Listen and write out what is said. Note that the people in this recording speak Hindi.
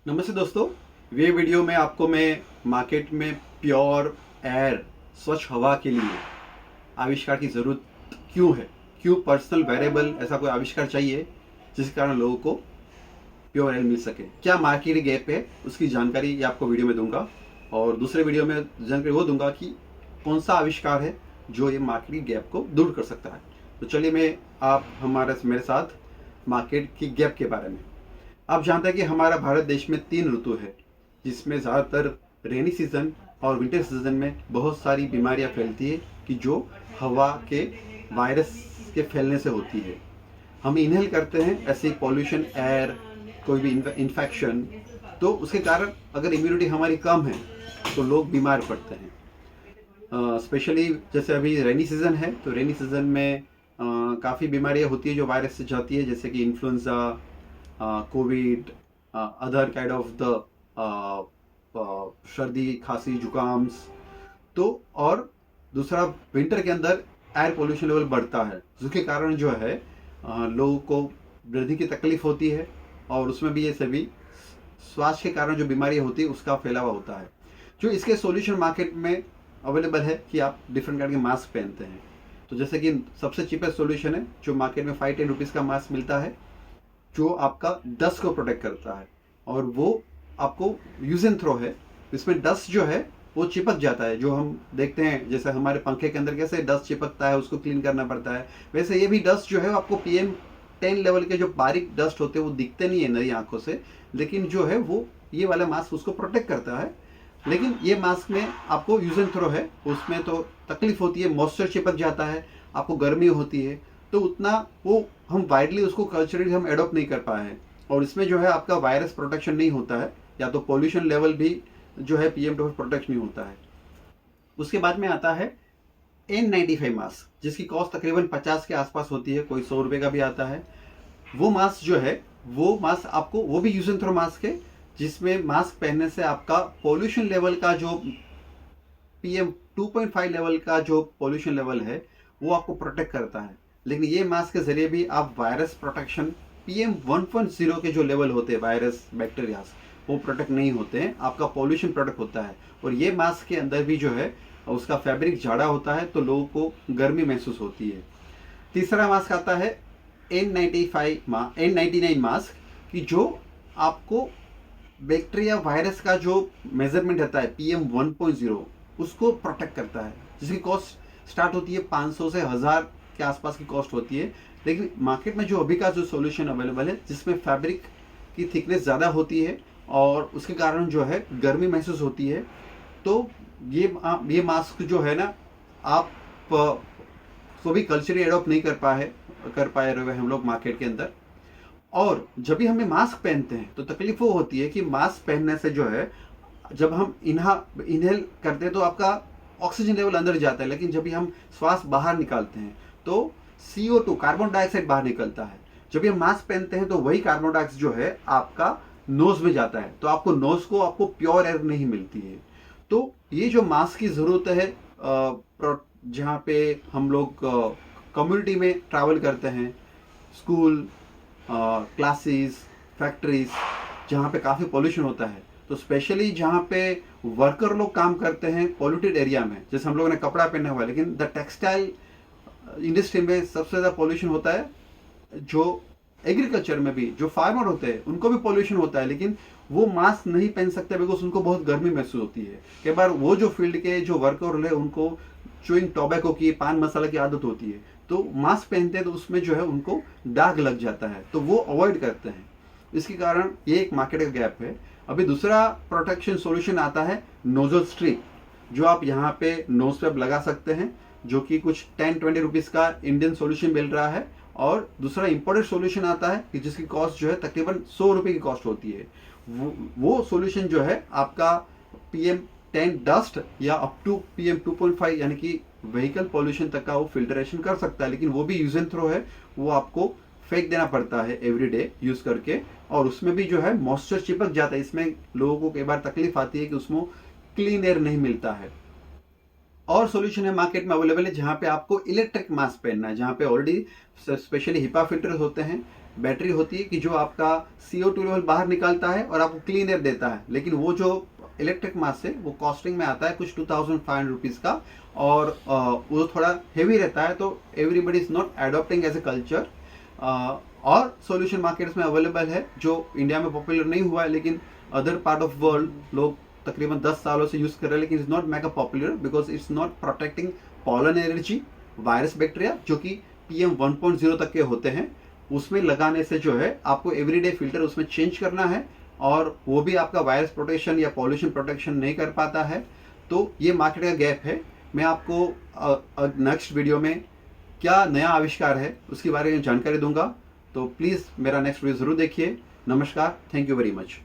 नमस्ते दोस्तों। ये वीडियो में आपको मैं मार्केट में प्योर एयर स्वच्छ हवा के लिए आविष्कार की ज़रूरत क्यों है, क्यों पर्सनल वेरिएबल ऐसा कोई आविष्कार चाहिए जिसके कारण लोगों को प्योर एयर मिल सके, क्या मार्केट गैप है, उसकी जानकारी ये आपको वीडियो में दूंगा। और दूसरे वीडियो में जानकारी वो दूंगा कि कौन सा आविष्कार है जो ये मार्केट गैप को दूर कर सकता है। तो चलिए मैं आप हमारे मेरे साथ मार्केट की गैप के बारे में। आप जानते हैं कि हमारा भारत देश में 3 ऋतु है, जिसमें ज़्यादातर रेनी सीजन और विंटर सीजन में बहुत सारी बीमारियां फैलती है कि जो हवा के वायरस के फैलने से होती है। हम इनहेल करते हैं ऐसे पॉल्यूशन एयर, कोई भी इन्फेक्शन, तो उसके कारण अगर इम्यूनिटी हमारी कम है तो लोग बीमार पड़ते हैं। स्पेशली जैसे अभी रेनी सीजन है तो रेनी सीजन में काफ़ी बीमारियां होती है जो वायरस से जाती है, जैसे कि influenza, Covid, other kind of the सर्दी खांसी जुकाम्स। तो और दूसरा, विंटर के अंदर एयर पोल्यूशन लेवल बढ़ता है जिसके कारण जो है लोगों को वृद्धि की तकलीफ होती है और उसमें भी ये सभी स्वास्थ्य के कारण जो बीमारियां होती है उसका फैलावा होता है। जो इसके सॉल्यूशन मार्केट में अवेलेबल है कि आप डिफरेंट काइंड के मास्क पहनते हैं। तो जैसे कि सबसे चीपेस्ट सॉल्यूशन है जो मार्केट में 5-10 रुपीज़ का मास्क मिलता है, जो आपका डस्ट को प्रोटेक्ट करता है और वो आपको यूज एंड थ्रो है। इसमें डस्ट जो है वो चिपक जाता है, जो हम देखते हैं जैसे हमारे पंखे के अंदर कैसे डस्ट चिपकता है, उसको क्लीन करना पड़ता है, वैसे ये भी डस्ट जो है आपको PM10 लेवल के जो बारीक डस्ट होते हैं वो दिखते नहीं है नई आंखों से, लेकिन जो है वो ये वाला मास्क उसको प्रोटेक्ट करता है। लेकिन ये मास्क में आपको यूज एंड थ्रो है, उसमें तो तकलीफ होती है, मॉइस्चर चिपक जाता है, आपको गर्मी होती है, तो उतना वो हम वाइडली उसको कल्चरली हम एडॉप्ट नहीं कर पाए हैं। और इसमें जो है आपका वायरस प्रोटेक्शन नहीं होता है, या तो पोल्यूशन लेवल भी जो है PM2 प्रोटेक्ट नहीं होता है। उसके बाद में आता है N95 मास्क, जिसकी कॉस्ट तकरीबन 50 के आसपास होती है, कोई 100 रुपये का भी आता है। वो मास्क जो है वो मास्क आपको, वो भी यूज एंड थ्रो मास्क है, जिसमें मास्क पहनने से आपका पोल्यूशन लेवल का जो PM2.5 लेवल का जो पोल्यूशन लेवल है वो आपको प्रोटेक्ट करता है। लेकिन ये मास्क के जरिए भी आप वायरस प्रोटेक्शन PM1.0 के जो लेवल होते हैं वायरस बैक्टीरिया, वो प्रोटेक्ट नहीं होते हैं, आपका पोल्यूशन प्रोटेक्ट होता है। और ये मास्क के अंदर भी जो है उसका फैब्रिक जाड़ा होता है तो लोगों को गर्मी महसूस होती है। तीसरा मास्क आता है N99 मास्क, कि जो आपको बैक्टीरिया वायरस का जो मेजरमेंट रहता है PM1.0 उसको प्रोटेक्ट करता है, जिसकी कॉस्ट स्टार्ट होती है 500 से 1000 के आसपास की कॉस्ट होती है। लेकिन मार्केट में जो अभी का जो सॉल्यूशन अवेलेबल है जिसमें फैब्रिक की थिकनेस ज़्यादा होती है और उसके कारण जो है गर्मी महसूस होती है, तो ये मास्क जो है ना, आप को भी कल्चरली एडॉप्ट नहीं कर पाए रहे हम लोग मार्केट के अंदर। और जब भी हमें मास्क पहनते हैं तो तकलीफ वो होती है कि मास्क पहनने से जो है जब हम इनहेल करते हैं तो आपका ऑक्सीजन लेवल अंदर जाता है, लेकिन जब भी हम श्वास बाहर निकालते हैं तो CO2 कार्बन डाइऑक्साइड बाहर निकलता है। जब भी हम मास्क पहनते हैं तो वही कार्बन डाइऑक्साइड जो है आपका नोज में जाता है, तो आपको नोज को आपको प्योर एयर नहीं मिलती है। तो ये जो मास्क की ज़रूरत है, जहाँ पे हम लोग कम्युनिटी में ट्रैवल करते हैं, स्कूल, क्लासेस, फैक्ट्रीज, जहाँ पे काफ़ी पोल्यूशन होता है, तो स्पेशली जहाँ पे वर्कर लोग काम करते हैं पॉल्यूटेड एरिया में, जैसे हम लोगों ने कपड़ा पहना हुआ है, लेकिन द टेक्सटाइल इंडस्ट्री में सबसे ज़्यादा पोल्यूशन होता है। जो एग्रीकल्चर में भी जो फार्मर होते हैं उनको भी पोल्यूशन होता है, लेकिन वो मास्क नहीं पहन सकते बिकॉज उनको बहुत गर्मी महसूस होती है। कई बार वो जो फील्ड के जो वर्कर है उनको चुइंग टोबैको की, पान मसाला की आदत होती है, तो मास्क पहनते हैं तो उसमें जो है उनको दाग लग जाता है, तो वो अवॉइड करते हैं। इसके कारण ये एक मार्केट का गैप है। अभी दूसरा प्रोटेक्शन सॉल्यूशन आता है नोजल स्ट्रिप, जो आप यहाँ पे नोज पे लगा सकते हैं, जो कि कुछ 10-20 रुपीज़ का इंडियन सॉल्यूशन मिल रहा है। और दूसरा इंपोर्टेड सॉल्यूशन आता है कि जिसकी कॉस्ट जो है तकरीबन 100 रुपये की कॉस्ट होती है। वो सॉल्यूशन जो है आपका PM10 डस्ट या अप टू PM2.5 यानी कि व्हीकल पॉल्यूशन तक का वो फिल्टरेशन कर सकता है, लेकिन वो भी यूज एंड थ्रो है, वो आपको फेंक देना पड़ता है एवरीडे यूज करके, और उसमें भी जो है मॉइस्चर चिपक जाता है। इसमें लोगों को कई बार तकलीफ आती है कि उसमें क्लीन एयर नहीं मिलता है। और सॉल्यूशन है मार्केट में अवेलेबल है जहाँ पे आपको इलेक्ट्रिक मास्क पहनना है, जहाँ पे ऑलरेडी स्पेशली हिपा फिल्टर्स होते हैं बैटरी होती है कि जो आपका CO2 लेवल बाहर निकालता है और आपको क्लीन एयर देता है, लेकिन वो जो इलेक्ट्रिक मास है वो कॉस्टिंग में आता है कुछ 2500 रुपीज़ का, और वो थोड़ा हेवी रहता है, तो everybody is not adopting as a culture. और सॉल्यूशन मार्केट्स में अवेलेबल है जो इंडिया में पॉपुलर नहीं हुआ है, लेकिन अदर पार्ट ऑफ वर्ल्ड लोग तकरीबन 10 सालों से यूज़ कर रहे हैं, लेकिन it's not mega popular because it's not protecting pollen energy, virus bacteria जो कि PM 1.0 तक के होते हैं। उसमें लगाने से जो है आपको एवरीडे फिल्टर उसमें चेंज करना है, और वो भी आपका वायरस प्रोटेक्शन या पॉल्यूशन प्रोटेक्शन नहीं कर पाता है। तो ये मार्केट का गैप है। मैं आपको नेक्स्ट वीडियो में क्या नया आविष्कार है उसके बारे में जानकारी दूंगा, तो प्लीज़ मेरा नेक्स्ट वीडियो ज़रूर देखिए। नमस्कार, थैंक यू वेरी मच।